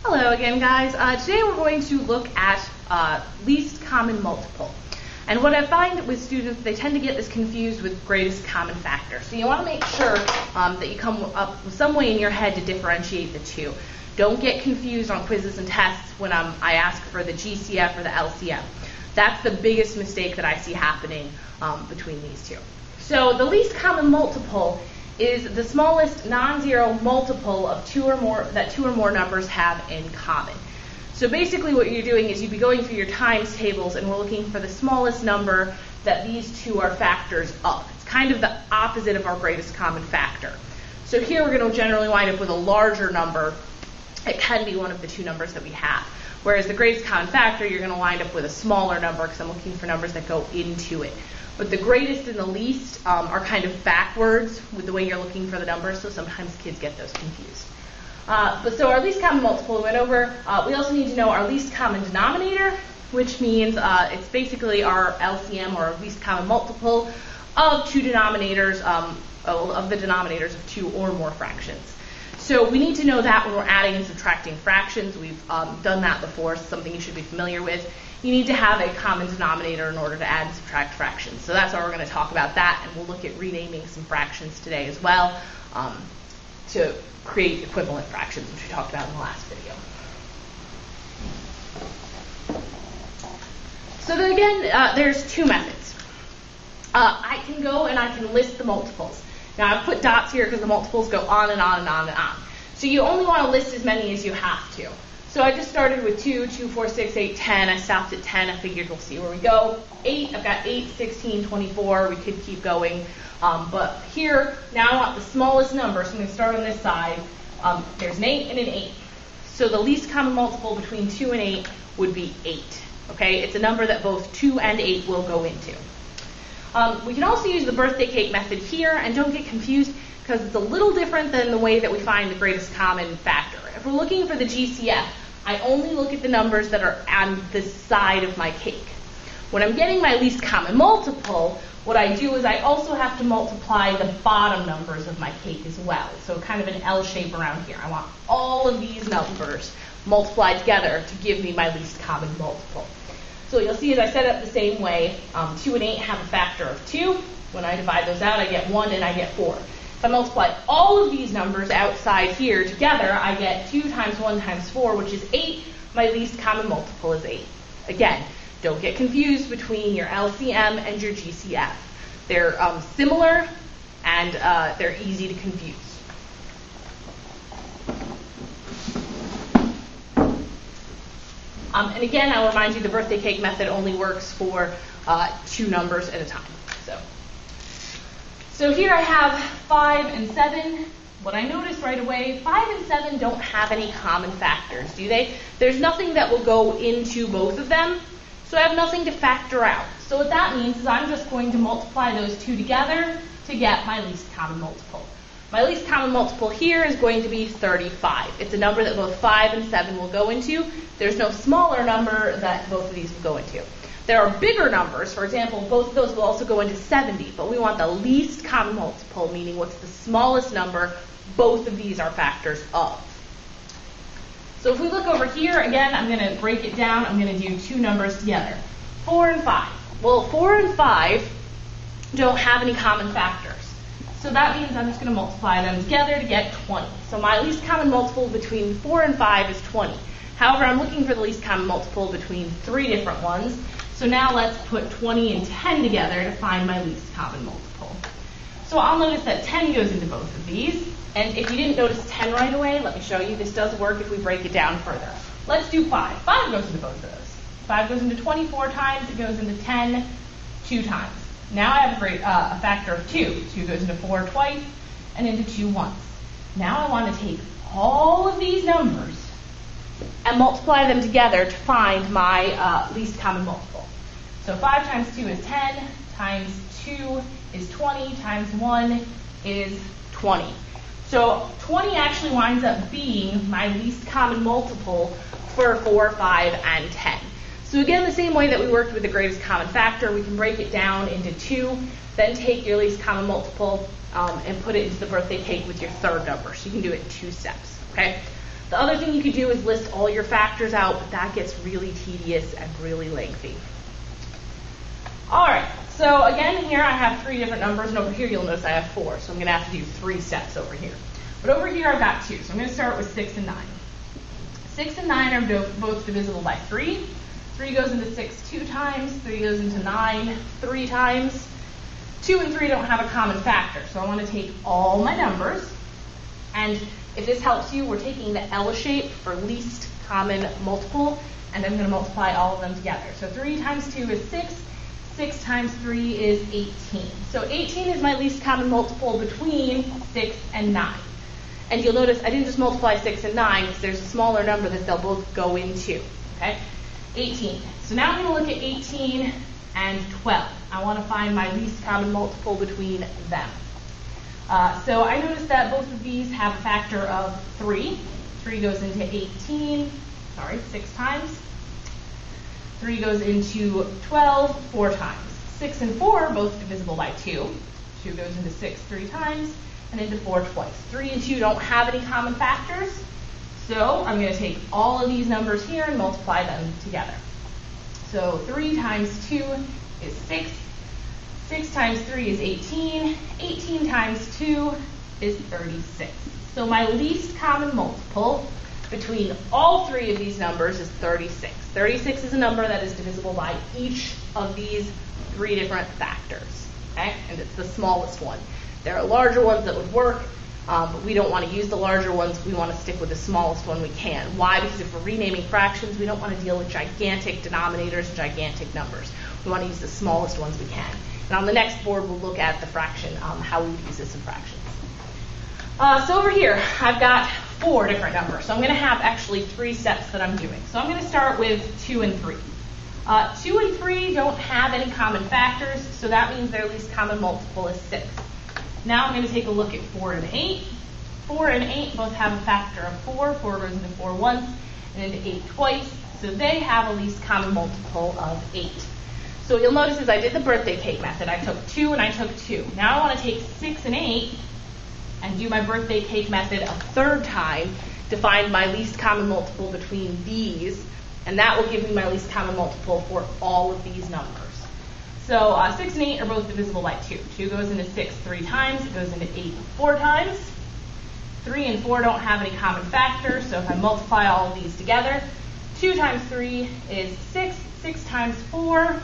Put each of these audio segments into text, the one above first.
Hello again, guys. Today we're going to look at least common multiple. And what I find with students, they tend to get this confused with greatest common factor. So you want to make sure that you come up with some way in your head to differentiate the two. Don't get confused on quizzes and tests when I ask for the GCF or the LCM. That's the biggest mistake that I see happening between these two. So the least common multiple is the smallest non-zero multiple of two or more numbers have in common. So basically what you're doing is you'd be going through your times tables and we're looking for the smallest number that these two are factors of. It's kind of the opposite of our greatest common factor. So here we're going to generally wind up with a larger number. It can be one of the two numbers that we have. Whereas the greatest common factor, you're going to wind up with a smaller number because I'm looking for numbers that go into it. But the greatest and the least are kind of backwards with the way you're looking for the numbers, so sometimes kids get those confused. So our least common multiple we went over. We also need to know our least common denominator, which means it's basically our LCM or our least common multiple of two denominators, of the denominators of two or more fractions. So we need to know that when we're adding and subtracting fractions. We've done that before, so something you should be familiar with. You need to have a common denominator in order to add and subtract fractions. So that's why we're going to talk about that, and we'll look at renaming some fractions today as well to create equivalent fractions, which we talked about in the last video. So then again, there's two methods. I can go and I can list the multiples. Now I've put dots here because the multiples go on and on and on and on. So you only want to list as many as you have to. So I just started with 2, 2, 4, 6, 8, 10. I stopped at 10. I figured we'll see where we go. 8, I've got 8, 16, 24. We could keep going. But here, now I want the smallest number. So I'm going to start on this side. There's an 8 and an 8. So the least common multiple between 2 and 8 would be 8. Okay? It's a number that both 2 and 8 will go into. We can also use the birthday cake method here, and don't get confused because it's a little different than the way that we find the greatest common factor. If we're looking for the GCF, I only look at the numbers that are on the side of my cake. When I'm getting my least common multiple, what I do is I also have to multiply the bottom numbers of my cake as well. So kind of an L shape around here. I want all of these numbers multiplied together to give me my least common multiple. So you'll see as I set it up the same way, 2 and 8 have a factor of 2. When I divide those out, I get 1 and I get 4. If I multiply all of these numbers outside here together, I get 2 times 1 times 4, which is 8. My least common multiple is 8. Again, don't get confused between your LCM and your GCF. They're similar and they're easy to confuse. And again, I'll remind you the birthday cake method only works for 2 numbers at a time. So here I have 5 and 7. What I noticed right away, 5 and 7 don't have any common factors, do they? There's nothing that will go into both of them, so I have nothing to factor out. So what that means is I'm just going to multiply those two together to get my least common multiple. My least common multiple here is going to be 35. It's a number that both 5 and 7 will go into. There's no smaller number that both of these will go into. There are bigger numbers. For example, both of those will also go into 70, but we want the least common multiple, meaning what's the smallest number both of these are factors of. So if we look over here, again, I'm going to break it down. I'm going to do two numbers together, 4 and 5. Well, 4 and 5 don't have any common factors. So that means I'm just going to multiply them together to get 20. So my least common multiple between 4 and 5 is 20. However, I'm looking for the least common multiple between 3 different ones. So now let's put 20 and 10 together to find my least common multiple. So I'll notice that 10 goes into both of these. And if you didn't notice 10 right away, let me show you. This does work if we break it down further. Let's do 5. 5 goes into both of those. 5 goes into 24 times. It goes into 10 2 times. Now I have a factor of 2. 2 goes into 4 twice and into 2 once. Now I want to take all of these numbers and multiply them together to find my least common multiple. So 5 times 2 is 10, times 2 is 20, times 1 is 20. So 20 actually winds up being my least common multiple for 4, 5, and 10. So again, the same way that we worked with the greatest common factor, we can break it down into 2, then take your least common multiple and put it into the birthday cake with your third number. So you can do it in 2 steps. Okay? The other thing you could do is list all your factors out, but that gets really tedious and really lengthy. All right, so again, here I have 3 different numbers, and over here you'll notice I have 4, so I'm going to have to do 3 steps over here. But over here I've got 2, so I'm going to start with 6 and 9. 6 and 9 are both divisible by 3. 3 goes into 6 2 times, 3 goes into 9 3 times. 2 and 3 don't have a common factor, so I want to take all my numbers, and if this helps you, we're taking the L shape for least common multiple, and I'm going to multiply all of them together. So 3 times 2 is 6, 6 times 3 is 18. So 18 is my least common multiple between 6 and 9. And you'll notice I didn't just multiply 6 and 9 because there's a smaller number that they'll both go into. Okay? 18. So now I'm going to look at 18 and 12. I want to find my least common multiple between them. So I noticed that both of these have a factor of 3. 3 goes into 6 times. 3 goes into 12 4 times. 6 and 4 are both divisible by 2. 2 goes into 6 3 times and into 4 twice. 3 and 2 don't have any common factors, so I'm going to take all of these numbers here and multiply them together. So 3 times 2 is 6. 6 times 3 is 18. 18 times 2 is 36. So my least common multiple between all 3 of these numbers is 36. 36 is a number that is divisible by each of these 3 different factors. Okay? And it's the smallest one. There are larger ones that would work, but we don't want to use the larger ones. We want to stick with the smallest one we can. Why? Because if we're renaming fractions, we don't want to deal with gigantic denominators and gigantic numbers. We want to use the smallest ones we can. And on the next board, we'll look at the fraction, how we would use this in fractions. So over here, I've got 4 different numbers. So I'm going to have actually 3 steps that I'm doing. So I'm going to start with 2 and 3. 2 and 3 don't have any common factors, so that means their least common multiple is 6. Now I'm going to take a look at 4 and 8. 4 and 8 both have a factor of 4. 4 goes into 4 once and into 8 twice, so they have a least common multiple of 8. So what you'll notice is I did the birthday cake method. I took 2 and I took 2. Now I want to take 6 and 8 and do my birthday cake method a 3rd time to find my least common multiple between these, and that will give me my least common multiple for all of these numbers. So 6 and 8 are both divisible by 2. 2 goes into 6 3 times. It goes into 8 4 times. 3 and 4 don't have any common factors, so if I multiply all of these together, 2 times 3 is 6. 6 times 4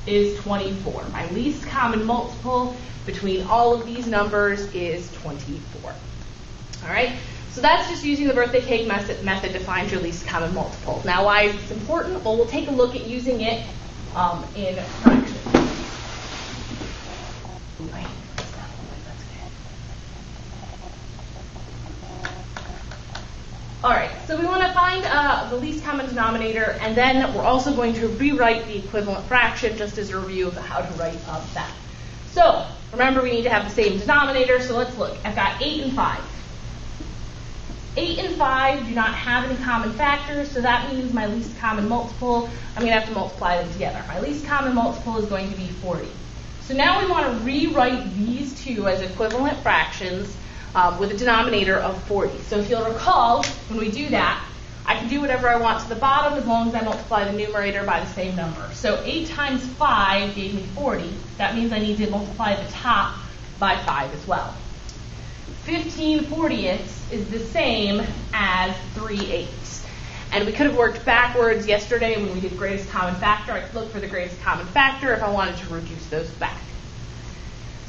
is 24. My least common multiple between all of these numbers is 24. All right? So that's just using the birthday cake method to find your least common multiple. Now, why is this important? Well, we'll take a look at using it in fractions. All right, so we want to find the least common denominator, and then we're also going to rewrite the equivalent fraction just as a review of how to write that. So remember, we need to have the same denominator, so let's look. I've got 8 and 5. 8 and 5 do not have any common factors, so that means my least common multiple, I'm going to have to multiply them together. My least common multiple is going to be 40. So now we want to rewrite these two as equivalent fractions with a denominator of 40. So if you'll recall, when we do that, I can do whatever I want to the bottom as long as I multiply the numerator by the same number. So 8 times 5 gave me 40. That means I need to multiply the top by 5 as well. 15/40ths is the same as 3/8. And we could have worked backwards yesterday when we did greatest common factor. I could look for the greatest common factor if I wanted to reduce those back.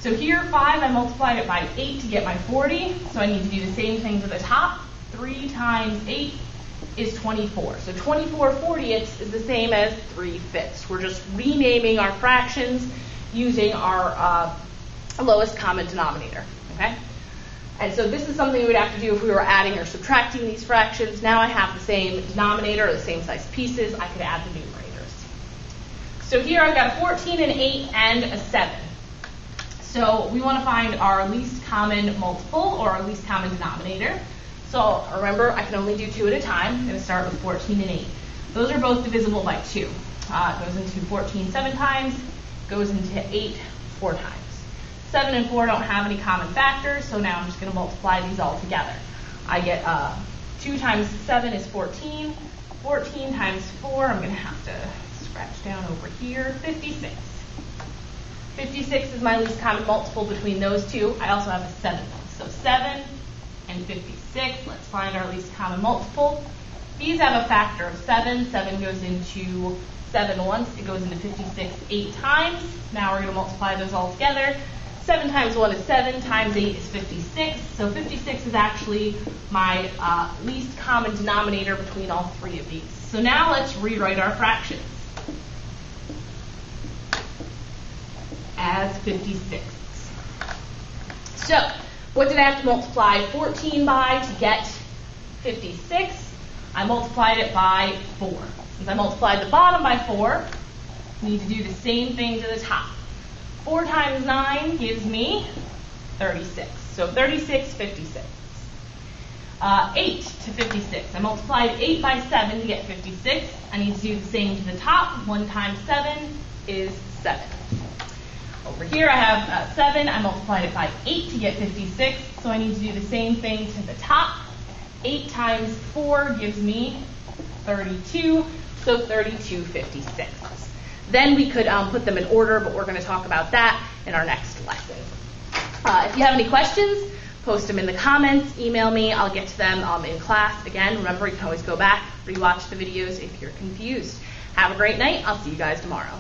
So here, 5, I multiplied it by 8 to get my 40. So I need to do the same thing to the top. 3 times 8 is 24. So 24/40ths is the same as 3/5. We're just renaming our fractions using our lowest common denominator. Okay? And so this is something we would have to do if we were adding or subtracting these fractions. Now I have the same denominator, or the same size pieces. I could add the numerators. So here I've got a 14, an 8, and a 7. So we want to find our least common multiple, or our least common denominator. So remember, I can only do 2 at a time. I'm going to start with 14 and 8. Those are both divisible by 2. It goes into 14 7 times, goes into 8 4 times. 7 and 4 don't have any common factors, so now I'm just going to multiply these all together. I get 2 times 7 is 14. 14 times 4, I'm going to have to scratch down over here, 56. 56 is my least common multiple between those two. I also have a 7. So 7 and 56. Let's find our least common multiple. These have a factor of 7. 7 goes into 7 once. It goes into 56 8 times. Now we're going to multiply those all together. 7 times 1 is 7, times 8 is 56. So 56 is actually my least common denominator between all 3 of these. So now let's rewrite our fractions as 56. So what did I have to multiply 14 by to get 56? I multiplied it by 4. Since I multiplied the bottom by 4, I need to do the same thing to the top. 4 times 9 gives me 36. So 36, 56. 8 to 56. I multiplied 8 by 7 to get 56. I need to do the same to the top. 1 times 7 is 7. Over here I have 7. I multiplied it by 8 to get 56. So I need to do the same thing to the top. 8 times 4 gives me 32. So 32 56. Then we could put them in order, but we're going to talk about that in our next lesson. If you have any questions, post them in the comments, email me, I'll get to them in class. Again, remember you can always go back, rewatch the videos if you're confused. Have a great night, I'll see you guys tomorrow.